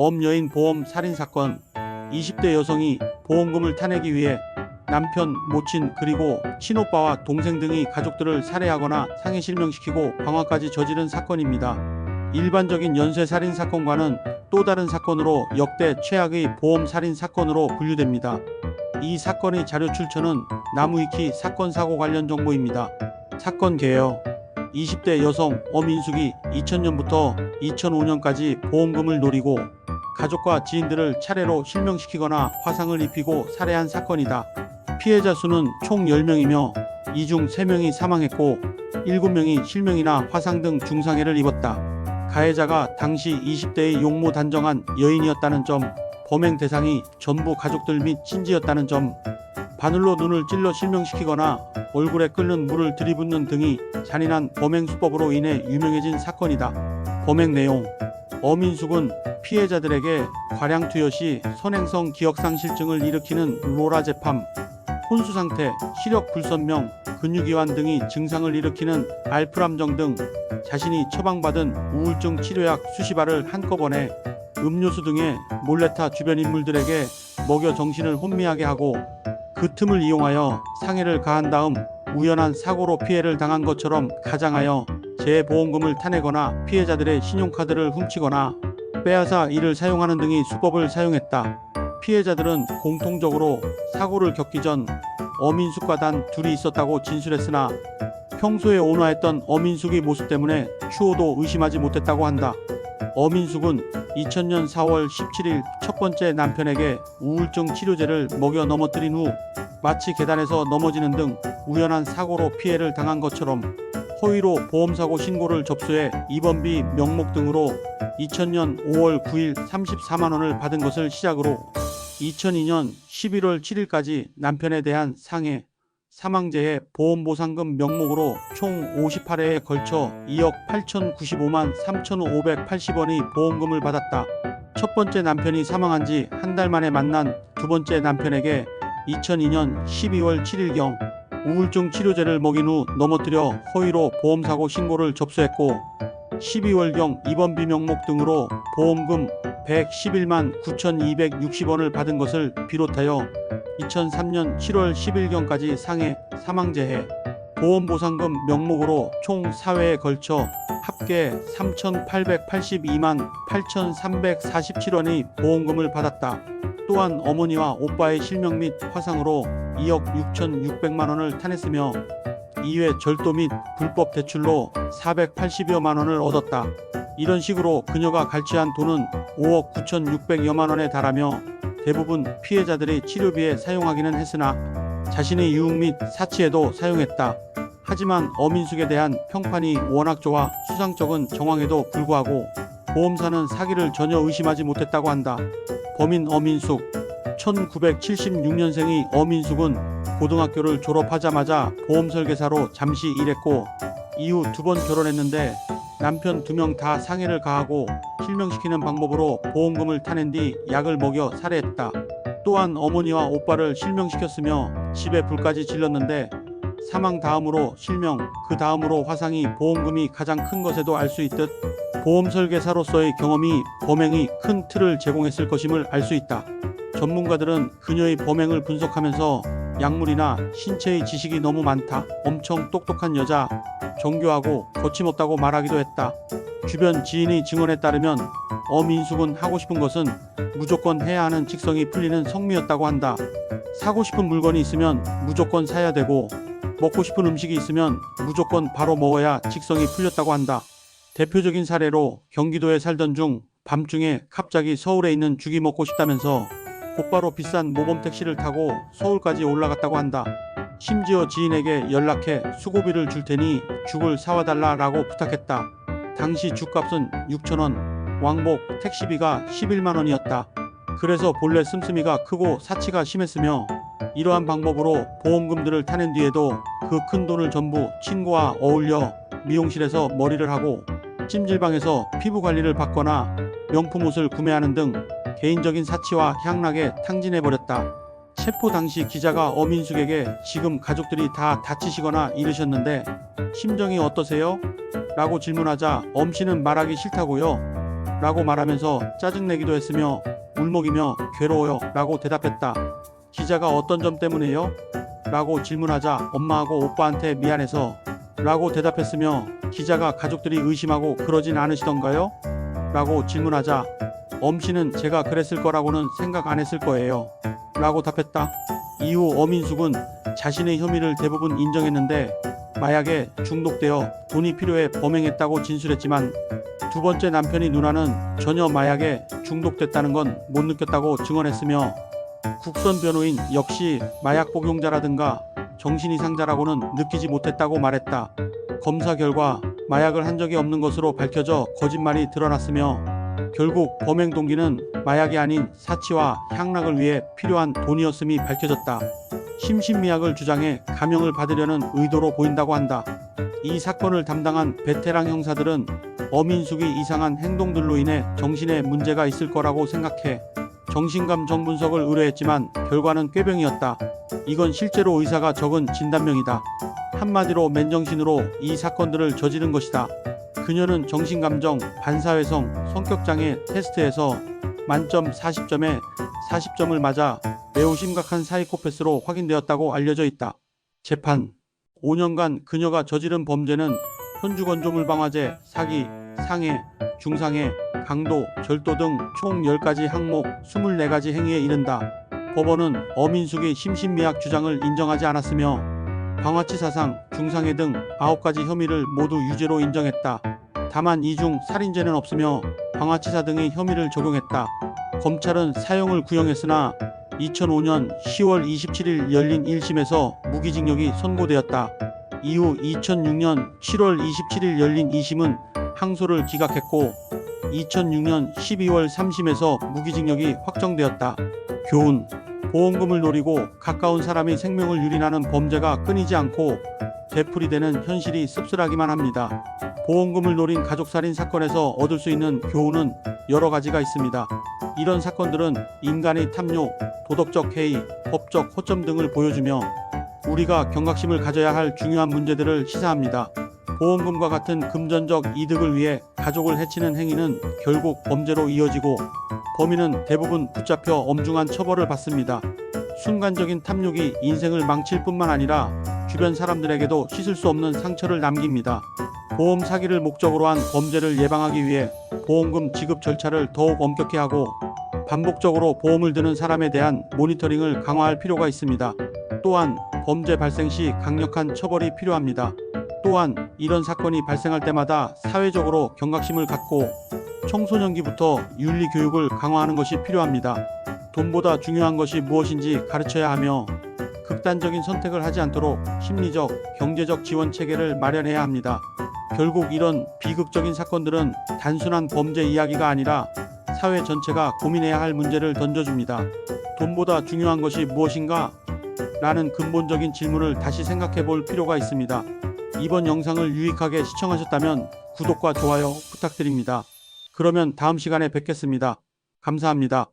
엄여인 보험 살인사건. 20대 여성이 보험금을 타내기 위해 남편, 모친 그리고 친오빠와 동생 등이 가족들을 살해하거나 상해 실명시키고 방화까지 저지른 사건입니다. 일반적인 연쇄살인 사건과는 또 다른 사건으로 역대 최악의 보험살인 사건으로 분류됩니다. 이 사건의 자료 출처는 나무위키 사건 사고 관련 정보입니다. 사건 개요. 20대 여성 엄인숙이 2000년부터 2005년까지 보험금을 노리고 가족과 지인들을 차례로 실명시키거나 화상을 입히고 살해한 사건이다. 피해자 수는 총 10명이며 이 중 3명이 사망했고 7명이 실명이나 화상 등 중상해를 입었다. 가해자가 당시 20대의 용모 단정한 여인이었다는 점, 범행 대상이 전부 가족들 및 친지였다는 점, 바늘로 눈을 찔러 실명시키거나 얼굴에 끓는 물을 들이붓는 등이 잔인한 범행 수법으로 인해 유명해진 사건이다. 범행 내용. 엄인숙은 피해자들에게 과량투여 시 선행성 기억상실증을 일으키는 로라제팜, 혼수상태, 시력 불선명, 근육이완 등이 증상을 일으키는 알프람정 등 자신이 처방받은 우울증 치료약 수십 알을 한꺼번에 음료수 등에 몰래 타 주변 인물들에게 먹여 정신을 혼미하게 하고 그 틈을 이용하여 상해를 가한 다음 우연한 사고로 피해를 당한 것처럼 가장하여 재보험금을 타내거나 피해자들의 신용카드를 훔치거나 빼앗아 이를 사용하는 등의 수법을 사용했다. 피해자들은 공통적으로 사고를 겪기 전 엄인숙과 단 둘이 있었다고 진술했으나 평소에 온화했던 엄인숙의 모습 때문에 추호도 의심하지 못했다고 한다. 엄인숙은 2000년 4월 17일 첫 번째 남편에게 우울증 치료제를 먹여 넘어뜨린 후 마치 계단에서 넘어지는 등 우연한 사고로 피해를 당한 것처럼 허위로 보험사고 신고를 접수해 입원비, 명목 등으로 2000년 5월 9일 34만 원을 받은 것을 시작으로 2002년 11월 7일까지 남편에 대한 상해, 사망재해 보험보상금 명목으로 총 58회에 걸쳐 2억 8,095만 3,580원의 보험금을 받았다. 첫 번째 남편이 사망한 지 한 달 만에 만난 두 번째 남편에게 2002년 12월 7일경 우울증 치료제를 먹인 후 넘어뜨려 허위로 보험사고 신고를 접수했고 12월경 입원비 명목 등으로 보험금 111만 9,260원을 받은 것을 비롯하여 2003년 7월 10일경까지 상해, 사망재해, 보험보상금 명목으로 총 4회에 걸쳐 합계 3,882만 8,347원의 보험금을 받았다. 또한 어머니와 오빠의 실명 및 화상으로 2억 6,600만 원을 타냈으며 이외 절도 및 불법 대출로 480여만 원을 얻었다. 이런 식으로 그녀가 갈취한 돈은 5억 9,600여만 원에 달하며 대부분 피해자들의 치료비에 사용하기는 했으나 자신의 유흥 및 사치에도 사용했다. 하지만 엄인숙에 대한 평판이 워낙 좋아 수상쩍은 정황에도 불구하고 보험사는 사기를 전혀 의심하지 못했다고 한다. 범인 엄인숙. 1976년생의 엄인숙은 고등학교를 졸업하자마자 보험설계사로 잠시 일했고 이후 2번 결혼했는데 남편 2명 다 상해를 가하고 실명시키는 방법으로 보험금을 타낸 뒤 약을 먹여 살해했다. 또한 어머니와 오빠를 실명시켰으며 집에 불까지 질렀는데 사망 다음으로 실명, 그 다음으로 화상이 보험금이 가장 큰 것에도 알 수 있듯 보험설계사로서의 경험이 범행의 큰 틀을 제공했을 것임을 알 수 있다. 전문가들은 그녀의 범행을 분석하면서 약물이나 신체의 지식이 너무 많다, 엄청 똑똑한 여자, 정교하고 거침없다고 말하기도 했다. 주변 지인의 증언에 따르면 엄인숙은 하고 싶은 것은 무조건 해야 하는 직성이 풀리는 성미였다고 한다. 사고 싶은 물건이 있으면 무조건 사야 되고 먹고 싶은 음식이 있으면 무조건 바로 먹어야 직성이 풀렸다고 한다. 대표적인 사례로 경기도에 살던 중 밤중에 갑자기 서울에 있는 죽이 먹고 싶다면서 곧바로 비싼 모범 택시를 타고 서울까지 올라갔다고 한다. 심지어 지인에게 연락해 수고비를 줄 테니 죽을 사와 달라라고 부탁했다. 당시 죽값은 6,000원, 왕복 택시비가 11만 원이었다. 그래서 본래 씀씀이가 크고 사치가 심했으며 이러한 방법으로 보험금들을 타낸 뒤에도 그 큰 돈을 전부 친구와 어울려 미용실에서 머리를 하고 찜질방에서 피부 관리를 받거나 명품 옷을 구매하는 등 개인적인 사치와 향락에 탕진해버렸다. 체포 당시 기자가 엄인숙에게 지금 가족들이 다 다치시거나 이르셨는데 심정이 어떠세요? 라고 질문하자 엄씨는 말하기 싫다고요. 라고 말하면서 짜증내기도 했으며 울먹이며 괴로워요 라고 대답했다. 기자가 어떤 점 때문에요? 라고 질문하자 엄마하고 오빠한테 미안해서 라고 대답했으며 기자가 가족들이 의심하고 그러진 않으시던가요? 라고 질문하자 엄씨는 제가 그랬을 거라고는 생각 안 했을 거예요 라고 답했다. 이후 어민숙은 자신의 혐의를 대부분 인정했는데 마약에 중독되어 돈이 필요해 범행했다고 진술했지만 두 번째 남편이 누나는 전혀 마약에 중독됐다는 건 못 느꼈다고 증언했으며 국선 변호인 역시 마약 복용자라든가 정신이상자라고는 느끼지 못했다고 말했다. 검사 결과 마약을 한 적이 없는 것으로 밝혀져 거짓말이 드러났으며 결국 범행 동기는 마약이 아닌 사치와 향락을 위해 필요한 돈이었음이 밝혀졌다. 심신미약을 주장해 감형을 받으려는 의도로 보인다고 한다. 이 사건을 담당한 베테랑 형사들은 어민숙이 이상한 행동들로 인해 정신에 문제가 있을 거라고 생각해 정신감 정분석을 의뢰했지만 결과는 꾀병이었다. 이건 실제로 의사가 적은 진단명이다. 한마디로 맨정신으로 이 사건들을 저지른 것이다. 그녀는 정신감정, 반사회성, 성격장애 테스트에서 만점 40점에 40점을 맞아 매우 심각한 사이코패스로 확인되었다고 알려져 있다. 재판 5년간 그녀가 저지른 범죄는 현주건조물방화제, 사기, 상해, 중상해, 강도, 절도 등 총 10가지 항목 24가지 행위에 이른다. 법원은 어민숙의 심신미약 주장을 인정하지 않았으며 방화치 사상, 중상해 등 9가지 혐의를 모두 유죄로 인정했다. 다만 이 중 살인죄는 없으며 방화치사 등의 혐의를 적용했다. 검찰은 사형을 구형했으나 2005년 10월 27일 열린 1심에서 무기징역이 선고되었다. 이후 2006년 7월 27일 열린 2심은 항소를 기각했고 2006년 12월 3심에서 무기징역이 확정되었다. 교훈: 보험금을 노리고 가까운 사람의 생명을 유린하는 범죄가 끊이지 않고 되풀이되는 현실이 씁쓸하기만 합니다. 보험금을 노린 가족살인 사건에서 얻을 수 있는 교훈은 여러 가지가 있습니다. 이런 사건들은 인간의 탐욕, 도덕적 해이, 법적 허점 등을 보여주며 우리가 경각심을 가져야 할 중요한 문제들을 시사합니다. 보험금과 같은 금전적 이득을 위해 가족을 해치는 행위는 결국 범죄로 이어지고 범인은 대부분 붙잡혀 엄중한 처벌을 받습니다. 순간적인 탐욕이 인생을 망칠 뿐만 아니라 주변 사람들에게도 씻을 수 없는 상처를 남깁니다. 보험 사기를 목적으로 한 범죄를 예방하기 위해 보험금 지급 절차를 더욱 엄격히 하고 반복적으로 보험을 드는 사람에 대한 모니터링을 강화할 필요가 있습니다. 또한 범죄 발생 시 강력한 처벌이 필요합니다. 또한 이런 사건이 발생할 때마다 사회적으로 경각심을 갖고 청소년기부터 윤리 교육을 강화하는 것이 필요합니다. 돈보다 중요한 것이 무엇인지 가르쳐야 하며 극단적인 선택을 하지 않도록 심리적, 경제적 지원 체계를 마련해야 합니다. 결국 이런 비극적인 사건들은 단순한 범죄 이야기가 아니라 사회 전체가 고민해야 할 문제를 던져줍니다. 돈보다 중요한 것이 무엇인가? 라는 근본적인 질문을 다시 생각해 볼 필요가 있습니다. 이번 영상을 유익하게 시청하셨다면 구독과 좋아요 부탁드립니다. 그러면 다음 시간에 뵙겠습니다. 감사합니다.